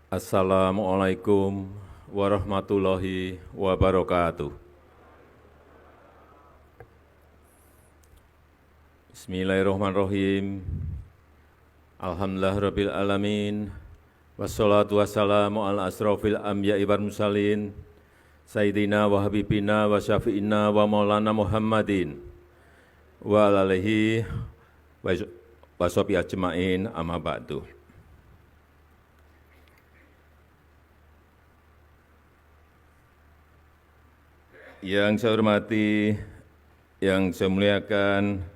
Assalamualaikum warahmatullahi wabarakatuh. Bismillahirrahmanirrahim. Alhamdulillahirabbil alamin. Wassalatu wassalamu ala asrofil anbiya'i wal mursalin. Sayyidina wa habibina wa syafi'ina wa maulana Muhammadin wa ala alihi wa sahbihi ajma'in amma ba'du. Yang saya hormati, yang saya muliakan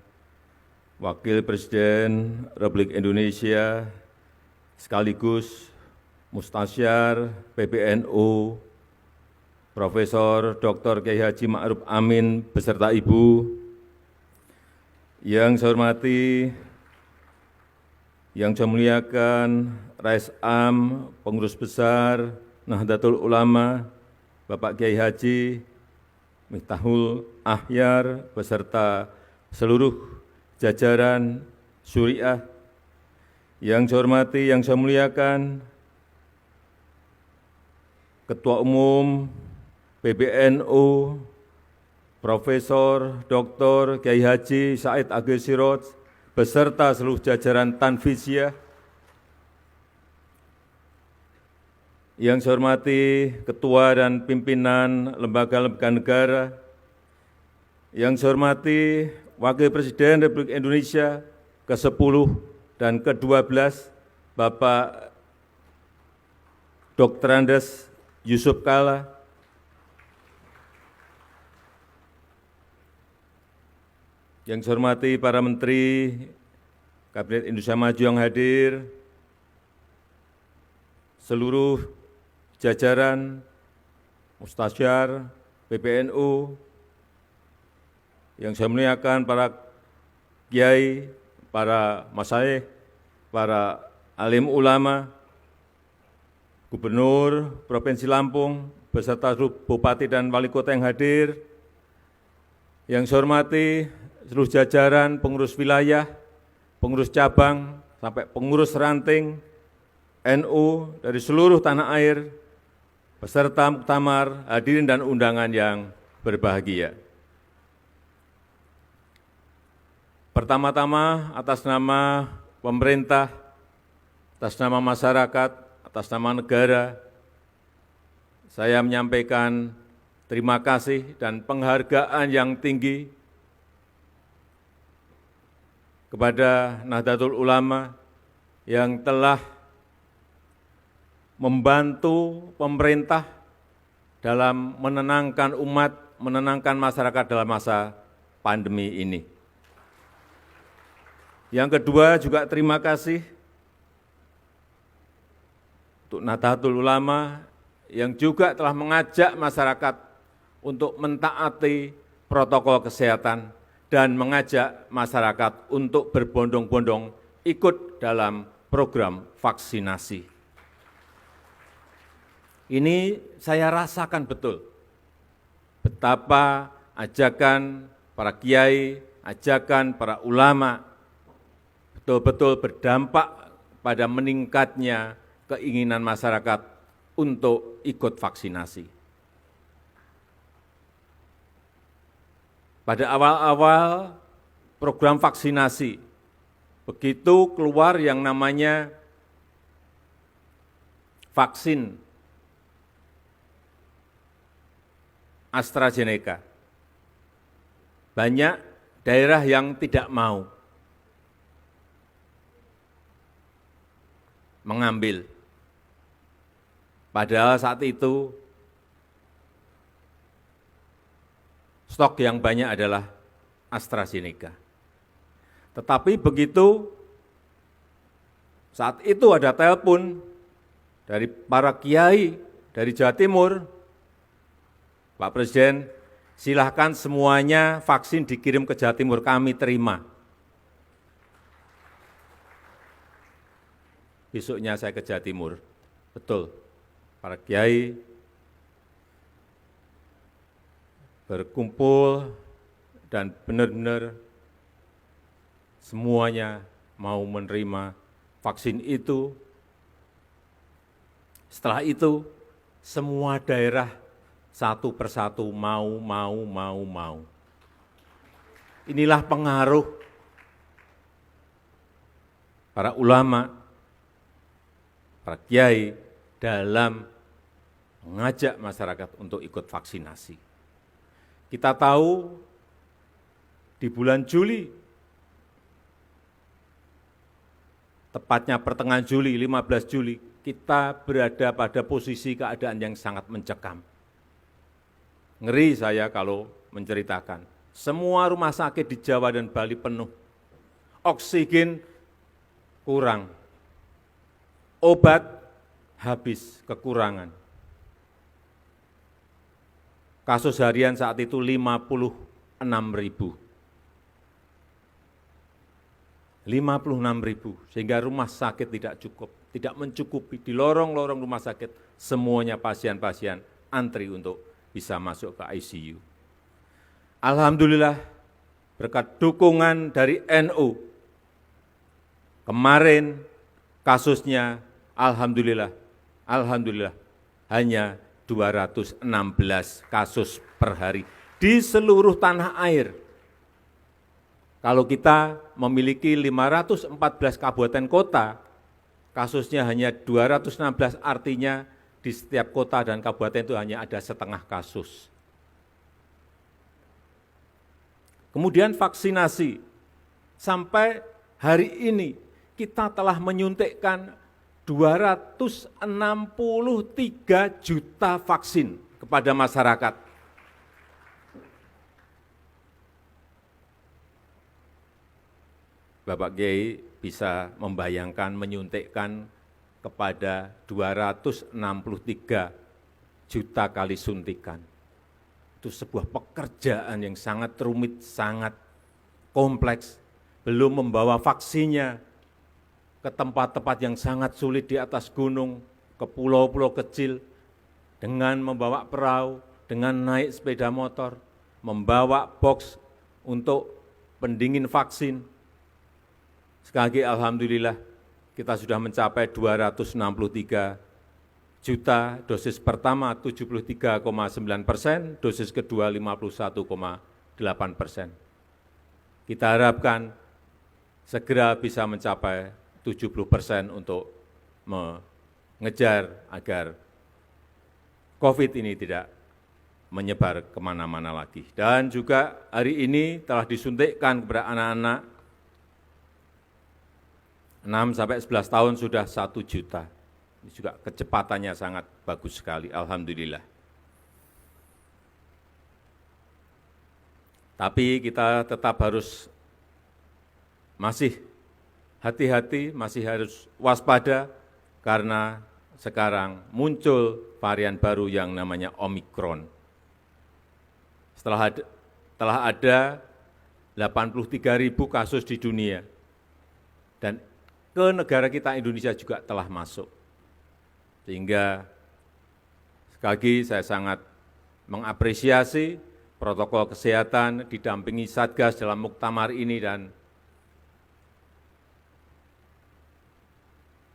Wakil Presiden Republik Indonesia sekaligus Mustasyar PBNU Profesor Dr. Kiai Haji Ma'ruf Amin beserta Ibu. Yang saya hormati, yang saya muliakan Rais Am, Pengurus Besar Nahdlatul Ulama, Bapak Kiai Haji Miftahul Ahyar beserta seluruh jajaran Syuriah. Yang saya hormati, yang saya muliakan Ketua Umum PBNU Profesor Dr. Kiai Haji Said Agil Siroj beserta seluruh jajaran Tanfizyah. Yang saya hormati Ketua dan Pimpinan Lembaga-Lembaga Negara, yang saya hormati Wakil Presiden Republik Indonesia ke-10 dan ke-12, Bapak Dr. Andes Yusuf Kalla, yang saya hormati para Menteri Kabinet Indonesia Maju yang hadir, seluruh jajaran Mustasyar PBNU, yang saya muliakan para kiai, para masyayikh, para alim ulama, Gubernur Provinsi Lampung, beserta seluruh Bupati dan Wali Kota yang hadir, yang saya hormati seluruh jajaran pengurus wilayah, pengurus cabang, sampai pengurus ranting NU dari seluruh tanah air, beserta muktamar, hadirin dan undangan yang berbahagia. Pertama-tama atas nama pemerintah, atas nama masyarakat, atas nama negara, saya menyampaikan terima kasih dan penghargaan yang tinggi kepada Nahdlatul Ulama yang telah membantu pemerintah dalam menenangkan umat, menenangkan masyarakat dalam masa pandemi ini. Yang kedua juga terima kasih untuk Nahdlatul Ulama yang juga telah mengajak masyarakat untuk mentaati protokol kesehatan dan mengajak masyarakat untuk berbondong-bondong ikut dalam program vaksinasi. Ini saya rasakan betul betapa ajakan para kiai, ajakan para ulama betul-betul berdampak pada meningkatnya keinginan masyarakat untuk ikut vaksinasi. Pada awal-awal program vaksinasi, begitu keluar yang namanya vaksin AstraZeneca, banyak daerah yang tidak mau mengambil. Padahal saat itu stok yang banyak adalah AstraZeneca. Tetapi begitu saat itu ada telepon dari para kiai dari Jawa Timur, Pak Presiden, silahkan semuanya vaksin dikirim ke Jawa Timur, kami terima. Besoknya saya ke Jawa Timur, betul, para kiai berkumpul dan benar-benar semuanya mau menerima vaksin itu Setelah itu, semua daerah satu persatu mau. Inilah pengaruh para ulama, para kiai dalam mengajak masyarakat untuk ikut vaksinasi. Kita tahu di bulan Juli, tepatnya pertengahan Juli, 15 Juli, kita berada pada posisi keadaan yang sangat mencekam. Ngeri saya kalau menceritakan. Semua rumah sakit di Jawa dan Bali penuh. Oksigen kurang. Obat habis, kekurangan. Kasus harian saat itu 56.000. 56.000, sehingga rumah sakit tidak mencukupi. Di lorong-lorong rumah sakit, semuanya pasien-pasien antri untuk bisa masuk ke ICU. Alhamdulillah, berkat dukungan dari NU, kemarin kasusnya alhamdulillah hanya 216 kasus per hari di seluruh tanah air. Kalau kita memiliki 514 kabupaten kota, kasusnya hanya 216, artinya di setiap kota dan kabupaten itu hanya ada setengah kasus. Kemudian vaksinasi, sampai hari ini kita telah menyuntikkan 263 juta vaksin kepada masyarakat. Bapak Kiai bisa membayangkan menyuntikkan kepada 263 juta kali suntikan. Itu sebuah pekerjaan yang sangat rumit, sangat kompleks. Belum membawa vaksinnya ke tempat-tempat yang sangat sulit di atas gunung, ke pulau-pulau kecil, dengan membawa perahu, dengan naik sepeda motor, membawa box untuk pendingin vaksin. Sekali lagi alhamdulillah kita sudah mencapai 263 juta, dosis pertama 73,9%, dosis kedua 51,8%. Kita harapkan segera bisa mencapai 70% untuk mengejar agar COVID ini tidak menyebar kemana-mana lagi. Dan juga hari ini telah disuntikkan kepada anak-anak 6-11 tahun sudah 1 juta. Ini juga kecepatannya sangat bagus sekali, alhamdulillah. Tapi kita tetap harus masih hati-hati, masih harus waspada, karena sekarang muncul varian baru yang namanya Omikron. Telah ada 83.000 kasus di dunia, dan ke negara kita Indonesia juga telah masuk. Sehingga sekali lagi saya sangat mengapresiasi protokol kesehatan didampingi Satgas dalam muktamar ini, dan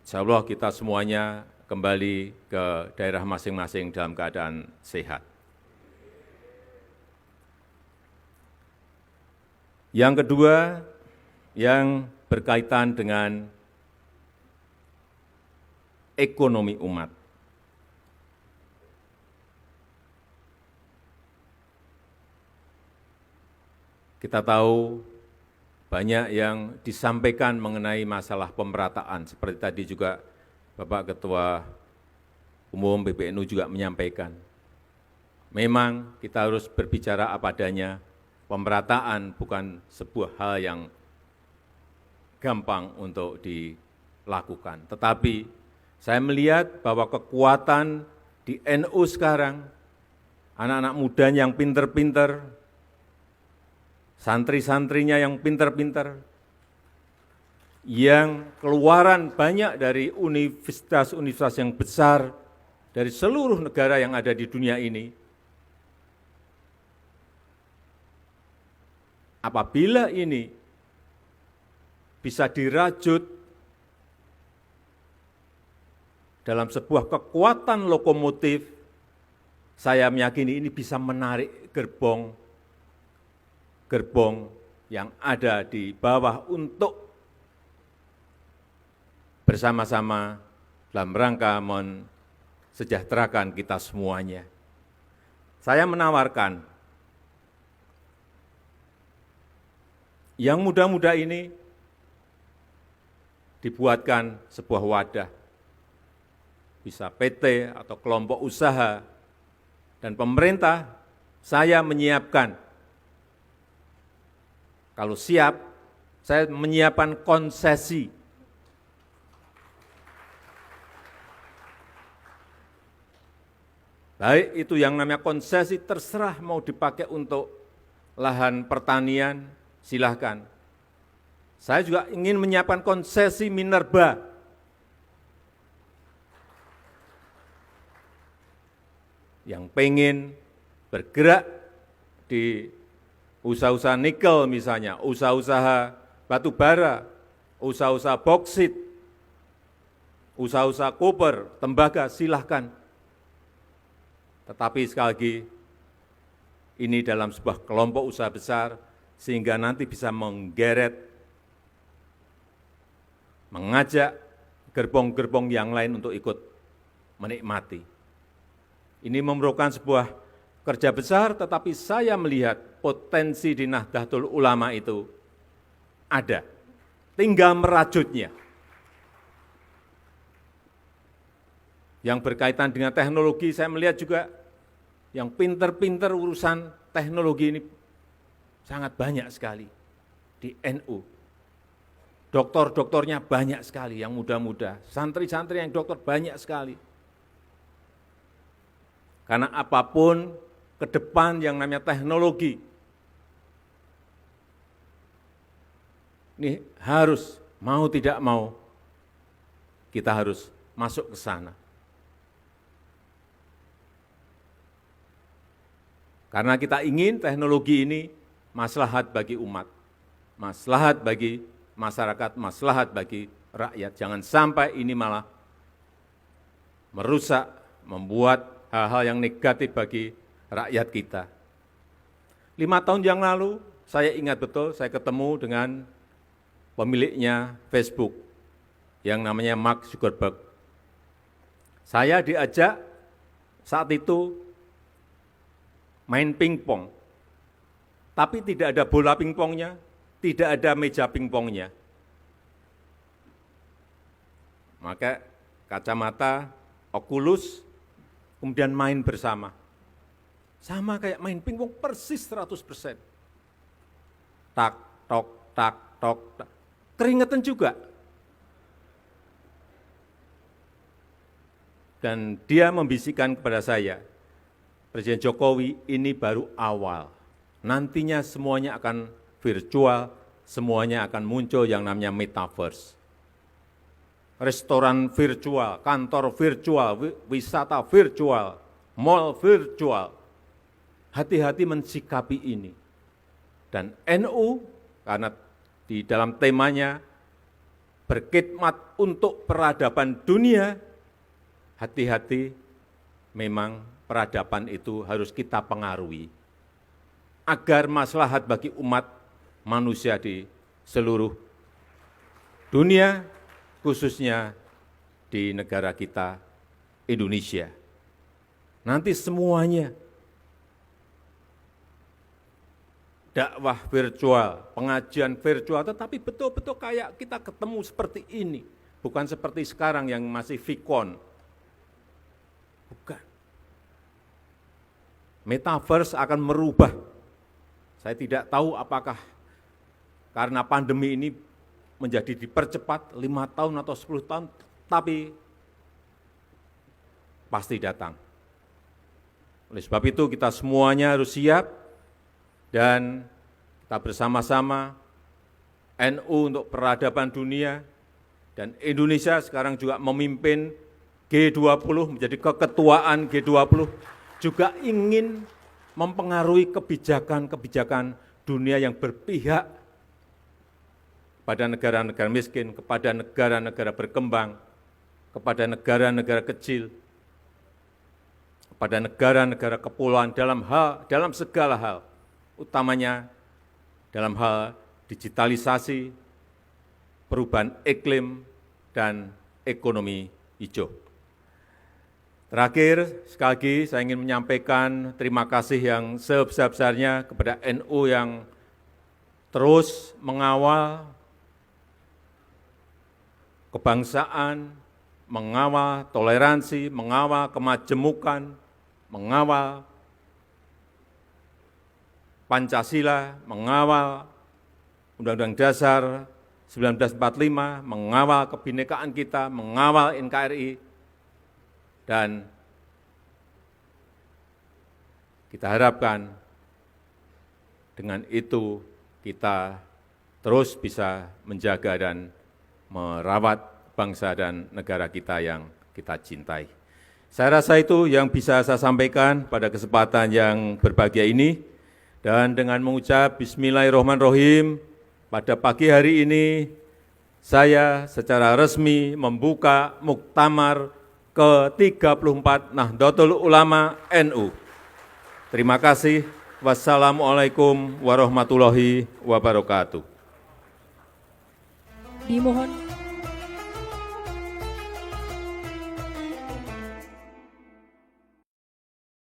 insya Allah kita semuanya kembali ke daerah masing-masing dalam keadaan sehat. Yang kedua, yang berkaitan dengan ekonomi umat. Kita tahu banyak yang disampaikan mengenai masalah pemerataan, seperti tadi juga Bapak Ketua Umum PBNU juga menyampaikan. Memang kita harus berbicara apa adanya, pemerataan bukan sebuah hal yang gampang untuk dilakukan. Tetapi saya melihat bahwa kekuatan di NU sekarang, anak-anak muda yang pinter-pinter, santri-santrinya yang pinter-pinter, yang keluaran banyak dari universitas-universitas yang besar dari seluruh negara yang ada di dunia ini, apabila ini bisa dirajut dalam sebuah kekuatan lokomotif, saya meyakini ini bisa menarik gerbong yang ada di bawah untuk bersama-sama dalam rangka mensejahterakan kita semuanya. Saya menawarkan yang muda-muda ini dibuatkan sebuah wadah, bisa PT atau kelompok usaha, dan pemerintah, saya menyiapkan, kalau siap, saya menyiapkan konsesi. Baik itu yang namanya konsesi, terserah mau dipakai untuk lahan pertanian, silahkan. Saya juga ingin menyiapkan konsesi minerba. Yang pengen bergerak di usaha-usaha nikel misalnya, usaha-usaha batu bara, usaha-usaha boksit, usaha-usaha koper, tembaga, silahkan. Tetapi sekali lagi, ini dalam sebuah kelompok usaha besar, sehingga nanti bisa menggeret, mengajak gerbong-gerbong yang lain untuk ikut menikmati. Ini memerlukan sebuah kerja besar, tetapi saya melihat potensi di Nahdlatul Ulama itu ada, tinggal merajutnya. Yang berkaitan dengan teknologi, saya melihat juga yang pinter-pinter urusan teknologi ini sangat banyak sekali di NU. Doktor-doktornya banyak sekali yang muda-muda, santri-santri yang dokter banyak sekali. Karena apapun ke depan yang namanya teknologi, ini harus, mau tidak mau, kita harus masuk ke sana. Karena kita ingin teknologi ini maslahat bagi umat, maslahat bagi masyarakat, maslahat bagi rakyat. Jangan sampai ini malah merusak, membuat hal-hal yang negatif bagi rakyat kita. 5 tahun yang lalu, saya ingat betul, saya ketemu dengan pemiliknya Facebook, yang namanya Mark Zuckerberg. Saya diajak saat itu main pingpong, tapi tidak ada bola pingpongnya, tidak ada meja pingpongnya. Maka kacamata, Oculus, kemudian main bersama. Sama kayak main pingpong persis 100%. Tak, tok, tak, tok, tak. Keringetan juga. Dan dia membisikkan kepada saya, Presiden Jokowi, ini baru awal. Nantinya semuanya akan virtual, semuanya akan muncul yang namanya metaverse. Restoran virtual, kantor virtual, wisata virtual, mall virtual. Hati-hati mensikapi ini. Dan NU, karena di dalam temanya berkhidmat untuk peradaban dunia, hati-hati memang peradaban itu harus kita pengaruhi agar maslahat bagi umat manusia di seluruh dunia, khususnya di negara kita, Indonesia. Nanti semuanya, dakwah virtual, pengajian virtual, tetapi betul-betul kayak kita ketemu seperti ini. Bukan seperti sekarang yang masih Vicon. Bukan. Metaverse akan merubah. Saya tidak tahu apakah karena pandemi ini menjadi dipercepat 5 tahun atau 10 tahun, tapi pasti datang. Oleh sebab itu kita semuanya harus siap dan kita bersama-sama NU untuk peradaban dunia dan Indonesia sekarang juga memimpin G20, menjadi keketuaan G20, juga ingin mempengaruhi kebijakan-kebijakan dunia yang berpihak pada negara-negara miskin, kepada negara-negara berkembang, kepada negara-negara kecil, kepada negara-negara kepulauan dalam segala hal, utamanya dalam hal digitalisasi, perubahan iklim, dan ekonomi hijau. Terakhir, sekali lagi saya ingin menyampaikan terima kasih yang sebesar-besarnya kepada NU yang terus mengawal kebangsaan, mengawal toleransi, mengawal kemajemukan, mengawal Pancasila, mengawal Undang-Undang Dasar 1945, mengawal kebinekaan kita, mengawal NKRI, dan kita harapkan dengan itu kita terus bisa menjaga dan merawat bangsa dan negara kita yang kita cintai. Saya rasa itu yang bisa saya sampaikan pada kesempatan yang berbahagia ini. Dan dengan mengucap Bismillahirrahmanirrahim, pada pagi hari ini saya secara resmi membuka Muktamar ke-34 Nahdlatul Ulama NU. Terima kasih. Wassalamualaikum warahmatullahi wabarakatuh. Dimohon